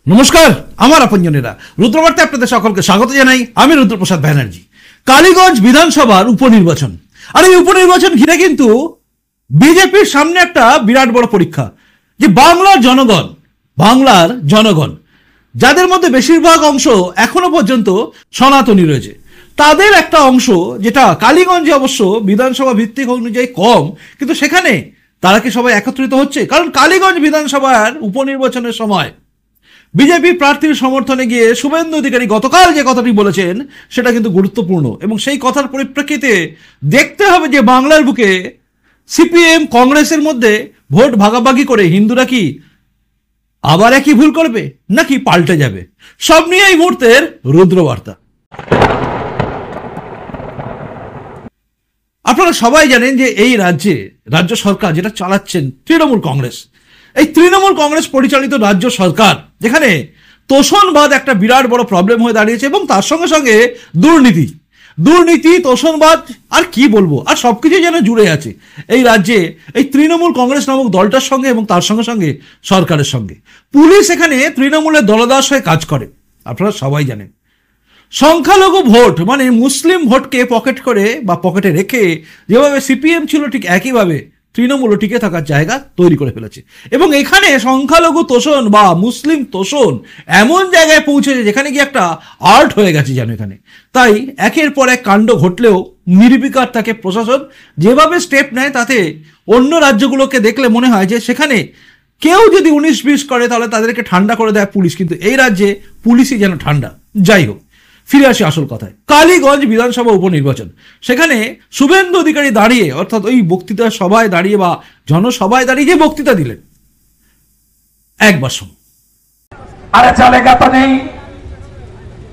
নমস্কার আমার আপনজনেরা, রুদ্রবার্তায় আপনাদের সকলকে স্বাগত জানাই। আমি রুদ্রপ্রসাদ ব্যানার্জি। কালীগঞ্জ বিধানসভার উপনির্বাচন, আর এই উপনির্বাচন ঘিরে কিন্তু বিজেপির সামনে একটা বিরাট বড় পরীক্ষা, যে বাংলার জনগণ যাদের মধ্যে বেশিরভাগ অংশ এখনো পর্যন্ত সনাতনী রয়েছে, তাদের একটা অংশ যেটা কালীগঞ্জে অবশ্য বিধানসভা ভিত্তিক অনুযায়ী কম, কিন্তু সেখানে তারা কি সবাই একত্রিত হচ্ছে? কারণ কালীগঞ্জ বিধানসভার উপনির্বাচনের সময় বিজেপি প্রার্থীর সমর্থনে গিয়ে শুভেন্দু অধিকারী গতকাল যে কথাটি বলেছেন সেটা কিন্তু গুরুত্বপূর্ণ, এবং সেই কথার পরিপ্রেক্ষিতে দেখতে হবে যে বাংলার বুকে সিপিএম কংগ্রেসের মধ্যে ভোট ভাগাভাগি করে হিন্দুরা কি আবার একই ভুল করবে নাকি পাল্টে যাবে, সব নিয়ে এই মুহূর্তের রুদ্রবার্তা। আপনারা সবাই জানেন যে এই রাজ্য সরকার যেটা চালাচ্ছেন তৃণমূল কংগ্রেস, এই তৃণমূল কংগ্রেস পরিচালিত রাজ্য সরকার, যেখানে তোষণবাদ একটা বিরাট বড় প্রবলেম হয়ে দাঁড়িয়েছে, এবং তার সঙ্গে সঙ্গে দুর্নীতি, তোষণবাদ, আর কি বলবো, আর সবকিছু যেন জুড়ে আছে এই রাজ্যে এই তৃণমূল কংগ্রেস নামক দলটার সঙ্গে, এবং তার সঙ্গে সঙ্গে সরকারের সঙ্গে। পুলিশ এখানে তৃণমূলের দলদাস হয়ে কাজ করে, আপনারা সবাই জানেন। সংখ্যালঘু ভোট মানে মুসলিম ভোটকে পকেট করে বা পকেটে রেখে যেভাবে সিপিএম ছিল, ঠিক একইভাবে তৃণমূল টিকে থাকার জায়গা তৈরি করে ফেলেছে, এবং এখানে সংখ্যালঘু তোষণ বা মুসলিম তোষণ এমন জায়গায় পৌঁছেছে যেখানে কি একটা আর্ট হয়ে গেছে যেন এখানে। তাই একের পর এক কাণ্ড ঘটলেও নির্বিকার থাকে প্রশাসন, যেভাবে স্টেপ নেয় তাতে অন্য রাজ্যগুলোকে দেখলে মনে হয় যে সেখানে কেউ যদি 19-20 করে তাহলে তাদেরকে ঠান্ডা করে দেয় পুলিশ, কিন্তু এই রাজ্যে পুলিশই যেন ঠান্ডা। যাই হোক, ফিরে আসি আসল কথায়। কালীগঞ্জ বিধানসভা উপনির্বাচন, সেখানে শুভেন্দু অধিকারী দাঁড়িয়ে, অর্থাৎ ওই বক্তৃতা সভায় দাঁড়িয়ে বা জনসভায় দাঁড়িয়ে যে বক্তৃতা দিলেন, একবার শুনুন। আরে চলেগা তো নেই,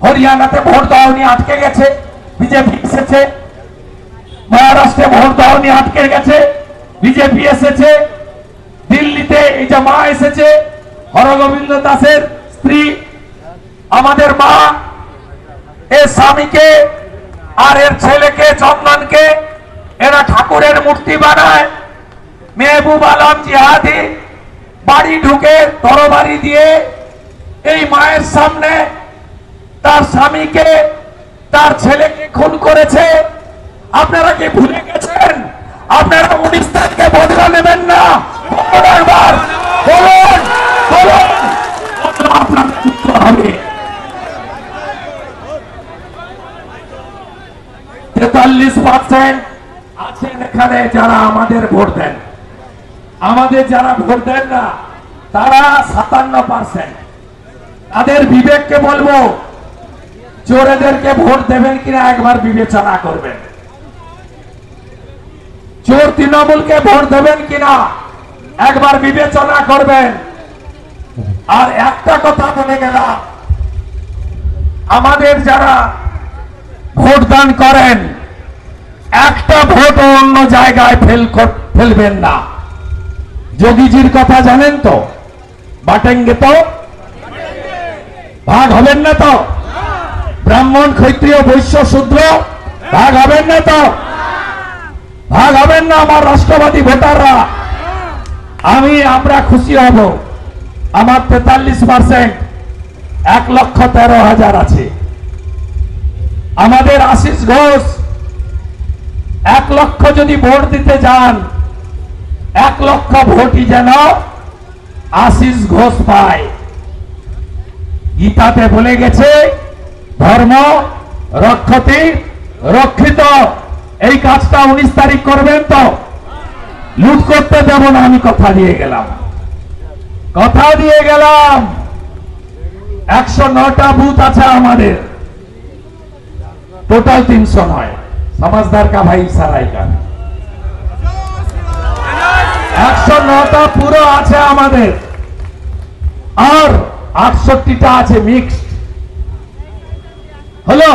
হরিয়ানাতে ভোট দাওনি আটকে গেছে, বিজেপি এসেছে। মহারাষ্ট্রে ভোট দাওনি আটকে গেছে, বিজেপি এসেছে। দিল্লিতে এই যে মা এসেছে, হরগোবিন্দ দাসের স্ত্রী, আমাদের মা, এর স্বামীকে আর এর ছেলেকে চন্দনকে এরা ঠাকুরের মূর্তি বানায়। মেহবুব আলম জিহাদি বাড়ি ঢুকে তরবারি দিয়ে এই মায়ের সামনে তার স্বামীকে, তার ছেলেকে খুন করেছে। আপনারা কি ভুলে গেছেন? আপনারা 19 তারিখে বদলা নেবেন না? বলুন, আপনার যুক্ত হবে। 43% আছেন এখানে যারা আমাদের ভোট দেন। আমাদের যারা ভোট দেন না তারা 57%। তাদের বিবেককে বলবো, চোরেদেরকে ভোট দেবেন কিনা একবার বিবেচনা করবেন। চোর তৃণমূলকে ভোট দেবেন কিনা একবার বিবেচনা করবেন। আর একটা কথা বলে গেলাম, আমাদের যারা ভোট দান করেন, একটা ভোট অন্য জায়গায় ফেলবেন না। যোগীজির কথা জানেন তো? বাটেঙ্গে তো ভাগ হবেন না তো? ব্রাহ্মণ, ক্ষত্রিয়, বৈশ্য, শূদ্র ভাগ হবেন না তো? ভাগ হবেন না আমার রাষ্ট্রবাদী ভোটাররা। আমরা খুশি হব। আমার 43%, 1,13,000 আছে। আমাদের আশিস ঘোষ 1 লক্ষ যদি ভোট দিতে যান, 1 লক্ষ ভোটই যেন আশিস ঘোষ পায়। গীতাতে বলে গেছে, ধর্ম রক্ষতি রক্ষিত। এই কাজটা 19 তারিখ করবেন তো? লুট করতে দেব না, আমি কথা দিয়ে গেলাম। 109টা বুথ আছে আমাদের, টোটাল 300 নয়। समझदार का भाई इशाराई का 109টা পুরো আছে আমাদের, আর 68টা আছে মিক্সড। হলো,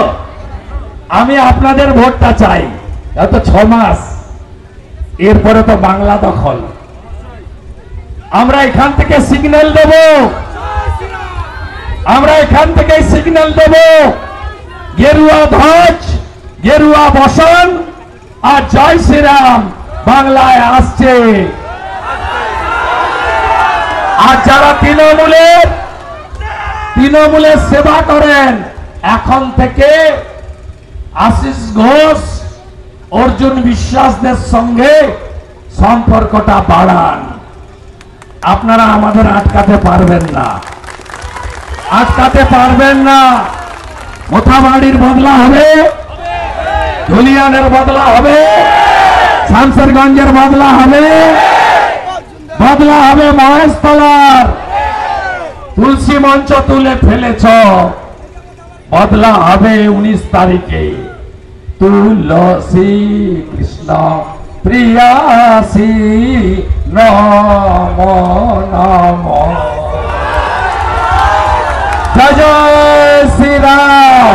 আমি আপনাদের ভোটটা চাই। এত 6 মাস, এরপরে তো বাংলা দখল। আমরা এখান থেকে সিগন্যাল দেব, গেরুয়া ধ্বজ, গেরুয়া বসন আর জয় শ্রীরাম বাংলায় আসছে। আর যারা তৃণমূলের তৃণমূলের সেবা করেন, এখন থেকে আশিস ঘোষ, অর্জুন বিশ্বাসদের সঙ্গে সম্পর্কটা বাড়ান। আপনারা আমাদের আটকাতে পারবেন না, আটকাতে পারবেন না। মোথাবাড়ির বদলা হবে, ধুলিয়ানের বদলা হবে, শামসেরগঞ্জের বদলা হবে, বদলা হবে মহেশতলার। তুলসী মঞ্চ তুলে ফেলেছ, বদলা হবে 19 তারিখে। তুলসী কৃষ্ণ প্রিয়াসী নম নম। জয় জয় শ্রীরাম।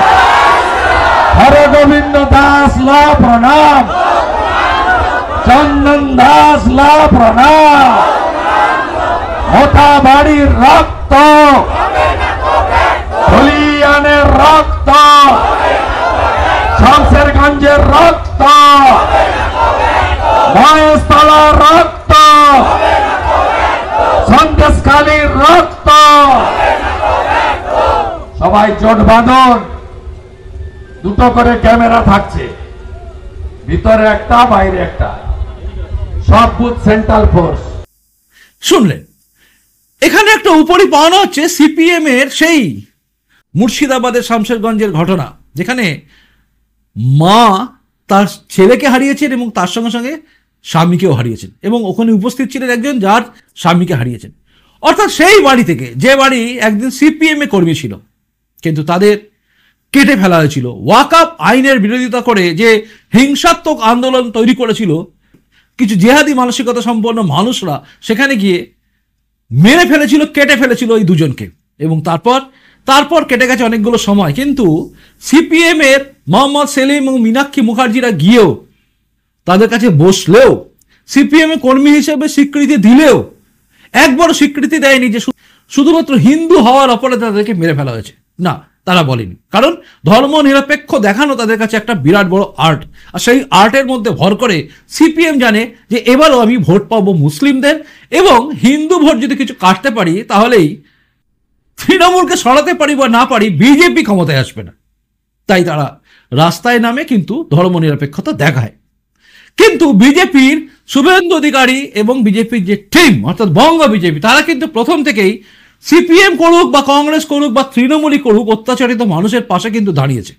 হরে গোবিন্দ দাস লা প্রণাম, চন্দন দাস লা প্রণাম। মোথাবাড়ির রক্ত, ধুলিয়ানের রক্ত, শামসেরগঞ্জের রক্ত, মহেশতলার রক্ত, সন্দেশখালীর রক্ত। সবাই জোট বাঁধন। দুটো করে ক্যামেরা থাকছে, ভিতরে একটা বাইরে একটা, সব বুথ সেন্ট্রাল ফোর্স। শুনলেন, এখানে একটা উপরই পাওয়ানো হচ্ছে সিপিএম এর সেই মুর্শিদাবাদের শামশেরগঞ্জের ঘটনা, যেখানে মা তার ছেলেকে হারিয়েছেন এবং তার সঙ্গে সঙ্গে স্বামীকেও হারিয়েছেন, এবং ওখানে উপস্থিত ছিলেন একজন যার স্বামীকে হারিয়েছেন। অর্থাৎ সেই বাড়ি থেকে, যে বাড়ি একদিন সিপিএম এ কর্মী ছিল, কিন্তু তাদের কেটে ফেলা হয়েছিল। ওয়াকআপ আইনের বিরোধিতা করে যে হিংসাত্মক আন্দোলন তৈরি করেছিল কিছু জেহাদি মানসিকতা সম্পন্ন মানুষরা, সেখানে গিয়ে মেরে ফেলেছিল, কেটে ফেলেছিল ওই দুজনকে। এবং তারপর কেটে গেছে অনেকগুলো সময়, কিন্তু সিপিএম এর মোহাম্মদ সেলিম এবং মীনাক্ষী মুখার্জিরা গিয়েও তাদের কাছে বসলেও, সিপিএম এর কর্মী হিসেবে স্বীকৃতি দিলেও একবারও স্বীকৃতি দেয়নি যে শুধুমাত্র হিন্দু হওয়ার অপরাধে তাদেরকে মেরে ফেলা হয়েছে। না, তারা বলেনি, কারণ ধর্ম নিরপেক্ষ দেখানো তাদের কাছে একটা বিরাট বড় আর্ট। আর সেই আর্টের মধ্যে ভর করে সিপিএম জানে যে এবারও আমি ভোট পাবো মুসলিমদের, এবং হিন্দু ভোট যদি কিছু কাটতে পারি তাহলেই তৃণমূলকে সরাতে পারি বা না পারি, বিজেপি ক্ষমতায় আসবে না। তাই তারা রাস্তায় নামে, কিন্তু ধর্ম নিরপেক্ষতা দেখায়। কিন্তু বিজেপির শুভেন্দু অধিকারী এবং বিজেপির যে টিম, অর্থাৎ বঙ্গ বিজেপি, তারা কিন্তু প্রথম থেকেই সিপিএম করুক বা কংগ্রেস করুক বা তৃণমূলই করুক, অত্যাচারিত মানুষের পাশে কিন্তু দাঁড়িয়েছে।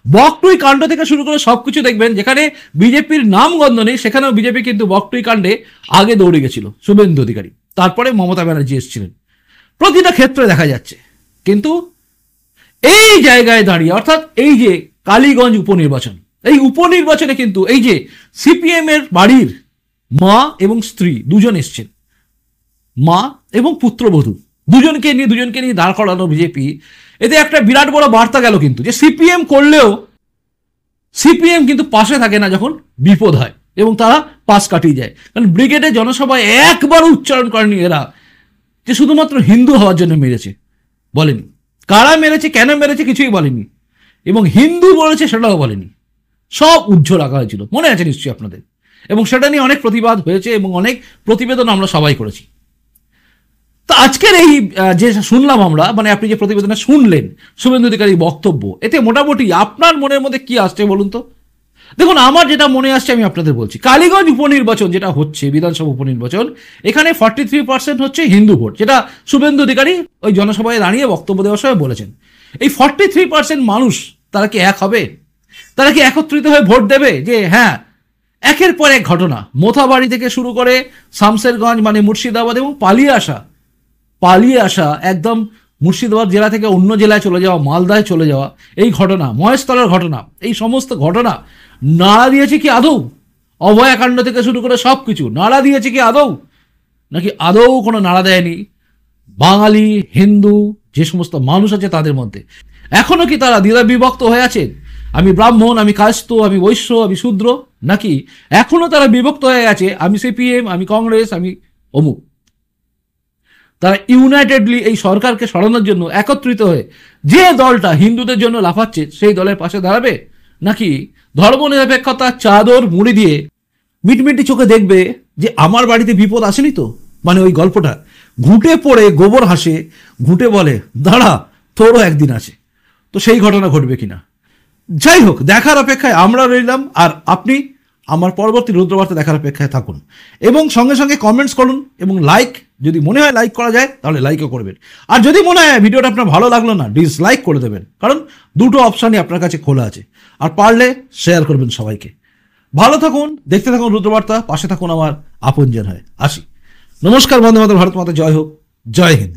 বকটুই কাণ্ড থেকে শুরু করে সবকিছু দেখবেন, যেখানে বিজেপির নাম গন্ধ নেই সেখানেও বিজেপি কিন্তু বকটুই কাণ্ডে আগে দৌড়ে গেছিল শুভেন্দু অধিকারী, তারপরে মমতা ব্যানার্জি এসেছিলেন। প্রতিটা ক্ষেত্রে দেখা যাচ্ছে। কিন্তু এই জায়গায় দাঁড়িয়ে, অর্থাৎ এই যে কালীগঞ্জ উপনির্বাচন, এই উপনির্বাচনে কিন্তু এই যে সিপিএম এর বাড়ির মা এবং স্ত্রী দুজন এসছেন, মা এবং পুত্রবধূ দুজনকে নিয়ে দাঁড় করানো বিজেপি, এতে একটা বিরাট বড় বার্তা গেল কিন্তু, যে সিপিএম করলেও সিপিএম কিন্তু পাশে থাকে না যখন বিপদ হয়, এবং তারা পাশ কাটিয়ে যায়। কারণ ব্রিগেডের জনসভায় একবারও উচ্চারণ করেনি এরা যে শুধুমাত্র হিন্দু হওয়ার জন্য মেরেছে, বলেনি। কারা মেরেছে, কেন মেরেছে, কিছুই বলেনি। এবং হিন্দু বলেছে সেটাও বলেনি। সব উজ্জ্ব রাখা হয়েছিল, মনে আছে নিশ্চয়ই আপনাদের। এবং সেটা নিয়ে অনেক প্রতিবাদ হয়েছে এবং অনেক প্রতিবেদন আমরা সবাই করেছি। তো আজকের এই যে শুনলাম আমরা, মানে আপনি যে প্রতিবেদনে শুনলেন শুভেন্দু অধিকারীর বক্তব্য, এতে মোটামুটি আপনার মনের মধ্যে কি আসছে বলুন তো? দেখুন, আমার যেটা মনে আসছে আমি আপনাদের বলছি। কালীগঞ্জ উপনির্বাচন যেটা হচ্ছে, বিধানসভা উপনির্বাচন, এখানে 43% হচ্ছে হিন্দু ভোট, যেটা শুভেন্দু অধিকারী ওই জনসভায় দাঁড়িয়ে বক্তব্য দেওয়ার সময় বলেছেন। এই 43% মানুষ, তারা কি এক হবে? তারা কি একত্রিত হয়ে ভোট দেবে? যে হ্যাঁ, একের পর এক ঘটনা, মোথাবাড়ি থেকে শুরু করে শামসেরগঞ্জ মানে মুর্শিদাবাদ, এবং পালিয়ে আসা একদম মুর্শিদাবাদ জেলা থেকে অন্য জেলায় চলে যাওয়া, মালদায় চলে যাওয়া, এই ঘটনা, মহেশতলার ঘটনা, এই সমস্ত ঘটনা নাড়া দিয়েছে কি আদৌ? অভয়াকাণ্ড থেকে শুরু করে সব কিছু নাড়া দিয়েছে কি আদৌ? নাকি আদৌ কোনো নাড়া দেয়নি? বাঙালি, হিন্দু যে সমস্ত মানুষ আছে তাদের মধ্যে এখনো কি তারা দ্বিধা বিভক্ত হয়ে আছেন? আমি ব্রাহ্মণ, আমি কায়স্থ, আমি বৈশ্য, আমি শূদ্র, নাকি এখনো তারা বিভক্ত হয়ে আছে আমি সিপিএম, আমি কংগ্রেস, আমি অমুক? তারা ইউনাইটেডলি এই সরকারকে সরানোর জন্য একত্রিত হয়ে যে দলটা হিন্দুদের জন্য লাফাচ্ছে সেই দলের পাশে দাঁড়াবে, নাকি ধর্মনিরপেক্ষতার চাদর মুড়ি দিয়ে মিটমিটি চোখে দেখবে যে আমার বাড়িতে বিপদ আসেনি তো? মানে ওই গল্পটা, ঘুঁটে পড়ে গোবর হাসে, ঘুঁটে বলে দাঁড়া তোরও একদিন আছে। তো সেই ঘটনা ঘটবে কিনা, যাই হোক, দেখার অপেক্ষায় আমরা রইলাম। আর আপনি আমার পরবর্তী রুদ্রবার্তা দেখার অপেক্ষায় থাকুন এবং সঙ্গে সঙ্গে কমেন্টস করুন এবং লাইক, যদি মনে হয় লাইক করা যায় তাহলে লাইকও করবেন। আর যদি মনে হয় ভিডিওটা আপনার ভালো লাগলো না, ডিসলাইক করে দেবেন, কারণ দুটো অপশানই আপনার কাছে খোলা আছে। আর পারলে শেয়ার করবেন সবাইকে। ভালো থাকুন, দেখতে থাকুন রুদ্রবার্তা, পাশে থাকুন আমার আপনজন হয়ে। আসি, নমস্কার, বন্দে মাতরম, ভারত মাতা জয় হোক, জয় হিন্দ।